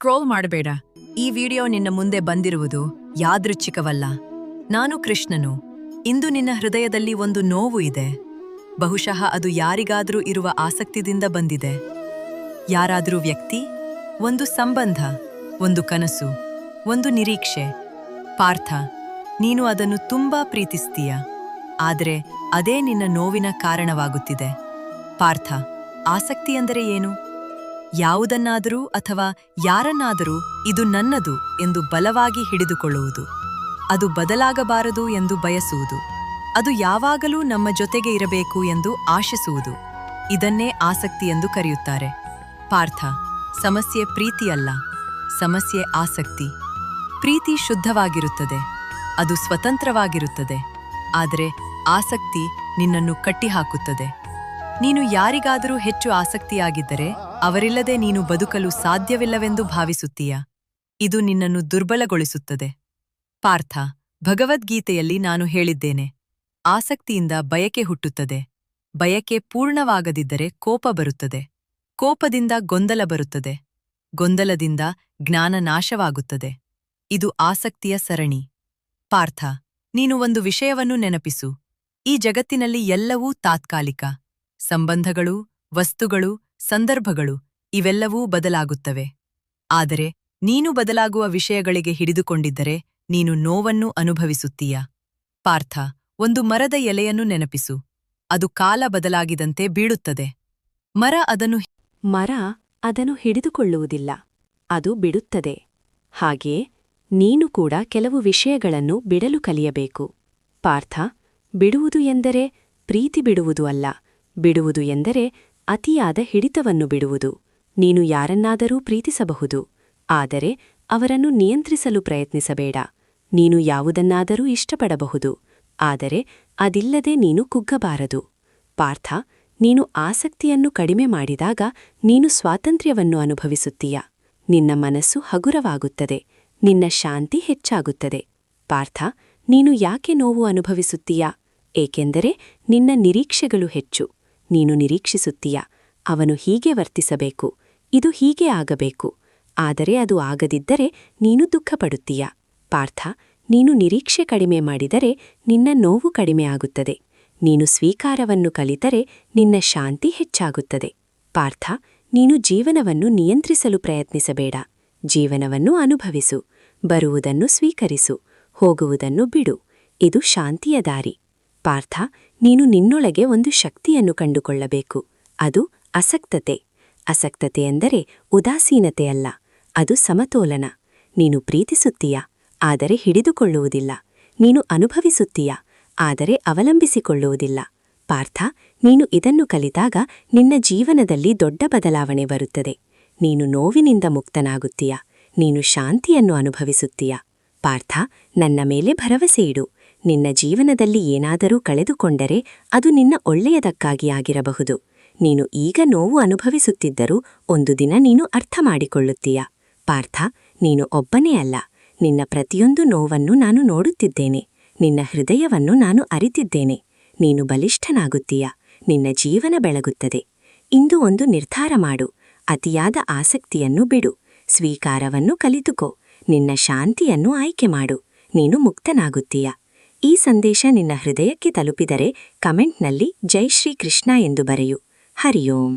Scroll ಮಾಡಬೇಡ. ಈ video ನಿನ್ನ ಮುಂದೆ ಬಂದಿರುವುದು ಯಾದೃಚ್ಛಿಕವಲ್ಲ. ನಾನು ಕೃಷ್ಣನು. ಇಂದು ನಿನ್ನ ಹೃದಯದಲ್ಲಿ ಒಂದು ನೋವು ಇದೆ. ಬಹುಶಃ ಅದು ಯಾರಿಗಾದರೂ ಇರುವ ಆಸಕ್ತಿಯಿಂದ ಬಂದಿದೆ. ಯಾರಾದರೂ ವ್ಯಕ್ತಿ, ಒಂದು ಸಂಬಂಧ, ಒಂದು ಕನಸು, ಒಂದು ನಿರೀಕ್ಷೆ. ಪಾರ್ಥ, ನೀನು ಅದನ್ನು ತುಂಬಾ ಪ್ರೀತಿಸ್ತೀಯ. ಆದರೆ ಅದೇ ನಿನ್ನ ನೋವಿನ ಕಾರಣವಾಗುತ್ತಿದೆ. ಪಾರ್ಥ, ಆಸಕ್ತಿ ಎಂದರೆ ಏನು? ಯಾವುದನ್ನಾದರೂ ಅಥವಾ ಯಾರನ್ನಾದರೂ ಇದು ನನ್ನದು ಎಂದು ಬಲವಾಗಿ ಹಿಡಿದುಕೊಳ್ಳುವುದು. ಅದು ಬದಲಾಗಬಾರದು ಎಂದು ಬಯಸುವುದು. ಅದು ಯಾವಾಗಲೂ ನಮ್ಮ ಜೊತೆಗೆ ಇರಬೇಕು ಎಂದು ಆಶಿಸುವುದು. ಇದನ್ನೇ ಆಸಕ್ತಿ ಎಂದು ಕರೆಯುತ್ತಾರೆ. ಪಾರ್ಥ, ಸಮಸ್ಯೆ ಪ್ರೀತಿಯಲ್ಲ, ಸಮಸ್ಯೆ ಆಸಕ್ತಿ. ಪ್ರೀತಿ ಶುದ್ಧವಾಗಿರುತ್ತದೆ, ಅದು ಸ್ವತಂತ್ರವಾಗಿರುತ್ತದೆ. ಆದರೆ ಆಸಕ್ತಿ ನಿನ್ನನ್ನು ಕಟ್ಟಿಹಾಕುತ್ತದೆ. ನೀನು ಯಾರಿಗಾದರೂ ಹೆಚ್ಚು ಆಸಕ್ತಿಯಾಗಿದ್ದರೆ ಅವರಿಲ್ಲದೆ ನೀನು ಬದುಕಲು ಸಾಧ್ಯವಿಲ್ಲವೆಂದು ಭಾವಿಸುತ್ತೀಯ. ಇದು ನಿನ್ನನ್ನು ದುರ್ಬಲಗೊಳಿಸುತ್ತದೆ. ಪಾರ್ಥ, ಭಗವದ್ಗೀತೆಯಲ್ಲಿ ನಾನು ಹೇಳಿದ್ದೇನೆ, ಆಸಕ್ತಿಯಿಂದ ಬಯಕೆ ಹುಟ್ಟುತ್ತದೆ. ಬಯಕೆ ಪೂರ್ಣವಾಗದಿದ್ದರೆ ಕೋಪ ಬರುತ್ತದೆ. ಕೋಪದಿಂದ ಗೊಂದಲ ಬರುತ್ತದೆ. ಗೊಂದಲದಿಂದ ಜ್ಞಾನ ನಾಶವಾಗುತ್ತದೆ. ಇದು ಆಸಕ್ತಿಯ ಸರಣಿ. ಪಾರ್ಥ, ನೀನು ಒಂದು ವಿಷಯವನ್ನು ನೆನಪಿಸು. ಈ ಜಗತ್ತಿನಲ್ಲಿ ಎಲ್ಲವೂ ತಾತ್ಕಾಲಿಕ. ಸಂಬಂಧಗಳು, ವಸ್ತುಗಳು, ಸಂದರ್ಭಗಳು ಇವೆಲ್ಲವೂ ಬದಲಾಗುತ್ತವೆ. ಆದರೆ ನೀನು ಬದಲಾಗುವ ವಿಷಯಗಳಿಗೆ ಹಿಡಿದುಕೊಂಡಿದ್ದರೆ ನೀನು ನೋವನ್ನು ಅನುಭವಿಸುತ್ತೀಯ. ಪಾರ್ಥ, ಒಂದು ಮರದ ಎಲೆಯನ್ನು ನೆನಪಿಸು. ಅದು ಕಾಲ ಬದಲಾಗಿದಂತೆ ಬೀಳುತ್ತದೆ. ಮರ ಅದನ್ನು ಹಿಡಿದುಕೊಳ್ಳುವುದಿಲ್ಲ, ಅದು ಬಿಡುತ್ತದೆ. ಹಾಗೆಯೇ ನೀನು ಕೂಡ ಕೆಲವು ವಿಷಯಗಳನ್ನು ಬಿಡಲು ಕಲಿಯಬೇಕು. ಪಾರ್ಥ, ಬಿಡುವುದು ಎಂದರೆ ಪ್ರೀತಿ ಬಿಡುವುದು ಅಲ್ಲ. ಬಿಡುವುದು ಎಂದರೆ ಅತಿಯಾದ ಹಿಡಿತವನ್ನು ಬಿಡುವುದು. ನೀನು ಯಾರನ್ನಾದರೂ ಪ್ರೀತಿಸಬಹುದು, ಆದರೆ ಅವರನ್ನು ನಿಯಂತ್ರಿಸಲು ಪ್ರಯತ್ನಿಸಬೇಡ. ನೀನು ಯಾವುದನ್ನಾದರೂ ಇಷ್ಟಪಡಬಹುದು, ಆದರೆ ಅದಿಲ್ಲದೆ ನೀನು ಕುಗ್ಗಬಾರದು. ಪಾರ್ಥ, ನೀನು ಆಸಕ್ತಿಯನ್ನು ಕಡಿಮೆ ಮಾಡಿದಾಗ ನೀನು ಸ್ವಾತಂತ್ರ್ಯವನ್ನು ಅನುಭವಿಸುತ್ತೀಯ. ನಿನ್ನ ಮನಸ್ಸು ಹಗುರವಾಗುತ್ತದೆ, ನಿನ್ನ ಶಾಂತಿ ಹೆಚ್ಚಾಗುತ್ತದೆ. ಪಾರ್ಥ, ನೀನು ಯಾಕೆ ನೋವು ಅನುಭವಿಸುತ್ತೀಯ? ಏಕೆಂದರೆ ನಿನ್ನ ನಿರೀಕ್ಷೆಗಳು ಹೆಚ್ಚು. ನೀನು ನಿರೀಕ್ಷಿಸುತ್ತೀಯ, ಅವನು ಹೀಗೆ ವರ್ತಿಸಬೇಕು, ಇದು ಹೀಗೆ ಆಗಬೇಕು. ಆದರೆ ಅದು ಆಗದಿದ್ದರೆ ನೀನು ದುಃಖಪಡುತ್ತೀಯ. ಪಾರ್ಥ, ನೀನು ನಿರೀಕ್ಷೆ ಕಡಿಮೆ ಮಾಡಿದರೆ ನಿನ್ನ ನೋವು ಕಡಿಮೆ ಆಗುತ್ತದೆ. ನೀನು ಸ್ವೀಕಾರವನ್ನು ಕಲಿತರೆ ನಿನ್ನ ಶಾಂತಿ ಹೆಚ್ಚಾಗುತ್ತದೆ. ಪಾರ್ಥ, ನೀನು ಜೀವನವನ್ನು ನಿಯಂತ್ರಿಸಲು ಪ್ರಯತ್ನಿಸಬೇಡ. ಜೀವನವನ್ನು ಅನುಭವಿಸು. ಬರುವುದನ್ನು ಸ್ವೀಕರಿಸು, ಹೋಗುವುದನ್ನು ಬಿಡು. ಇದು ಶಾಂತಿಯ ದಾರಿ. ಪಾರ್ಥ, ನೀನು ನಿನ್ನೊಳಗೆ ಒಂದು ಶಕ್ತಿಯನ್ನು ಕಂಡುಕೊಳ್ಳಬೇಕು. ಅದು ಅಸಕ್ತತೆ. ಅಸಕ್ತತೆ ಎಂದರೆ ಉದಾಸೀನತೆಯಲ್ಲ, ಅದು ಸಮತೋಲನ. ನೀನು ಪ್ರೀತಿಸುತ್ತೀಯ, ಆದರೆ ಹಿಡಿದುಕೊಳ್ಳುವುದಿಲ್ಲ. ನೀನು ಅನುಭವಿಸುತ್ತೀಯ, ಆದರೆ ಅವಲಂಬಿಸಿಕೊಳ್ಳುವುದಿಲ್ಲ. ಪಾರ್ಥ, ನೀನು ಇದನ್ನು ಕಲಿತಾಗ ನಿನ್ನ ಜೀವನದಲ್ಲಿ ದೊಡ್ಡ ಬದಲಾವಣೆ ಬರುತ್ತದೆ. ನೀನು ನೋವಿನಿಂದ ಮುಕ್ತನಾಗುತ್ತೀಯ. ನೀನು ಶಾಂತಿಯನ್ನು ಅನುಭವಿಸುತ್ತೀಯ. ಪಾರ್ಥ, ನನ್ನ ಮೇಲೆ ಭರವಸೆಯಿಡು. ನಿನ್ನ ಜೀವನದಲ್ಲಿ ಏನಾದರೂ ಕಳೆದುಕೊಂಡರೆ ಅದು ನಿನ್ನ ಒಳ್ಳೆಯದಕ್ಕಾಗಿ ಆಗಿರಬಹುದು. ನೀನು ಈಗ ನೋವು ಅನುಭವಿಸುತ್ತಿದ್ದರೂ ಒಂದು ದಿನ ನೀನು ಅರ್ಥ ಮಾಡಿಕೊಳ್ಳುತ್ತೀಯ. ಪಾರ್ಥ, ನೀನು ಒಬ್ಬನೇ ಅಲ್ಲ. ನಿನ್ನ ಪ್ರತಿಯೊಂದು ನೋವನ್ನು ನಾನು ನೋಡುತ್ತಿದ್ದೇನೆ. ನಿನ್ನ ಹೃದಯವನ್ನು ನಾನು ಅರಿತಿದ್ದೇನೆ. ನೀನು ಬಲಿಷ್ಠನಾಗುತ್ತೀಯ. ನಿನ್ನ ಜೀವನ ಬೆಳಗುತ್ತದೆ. ಇಂದು ಒಂದು ನಿರ್ಧಾರ ಮಾಡು. ಅತಿಯಾದ ಆಸಕ್ತಿಯನ್ನು ಬಿಡು. ಸ್ವೀಕಾರವನ್ನು ಕಲಿತುಕೋ. ನಿನ್ನ ಶಾಂತಿಯನ್ನು ಆಯ್ಕೆ ಮಾಡು. ನೀನು ಮುಕ್ತನಾಗುತ್ತೀಯ. ಈ ಸಂದೇಶ ನಿನ್ನ ಹೃದಯಕ್ಕೆ ತಲುಪಿದರೆ ಕಮೆಂಟ್ನಲ್ಲಿ ಜೈ ಶ್ರೀ ಕೃಷ್ಣ ಎಂದು ಬರೆಯು. ಹರಿ ಓಂ.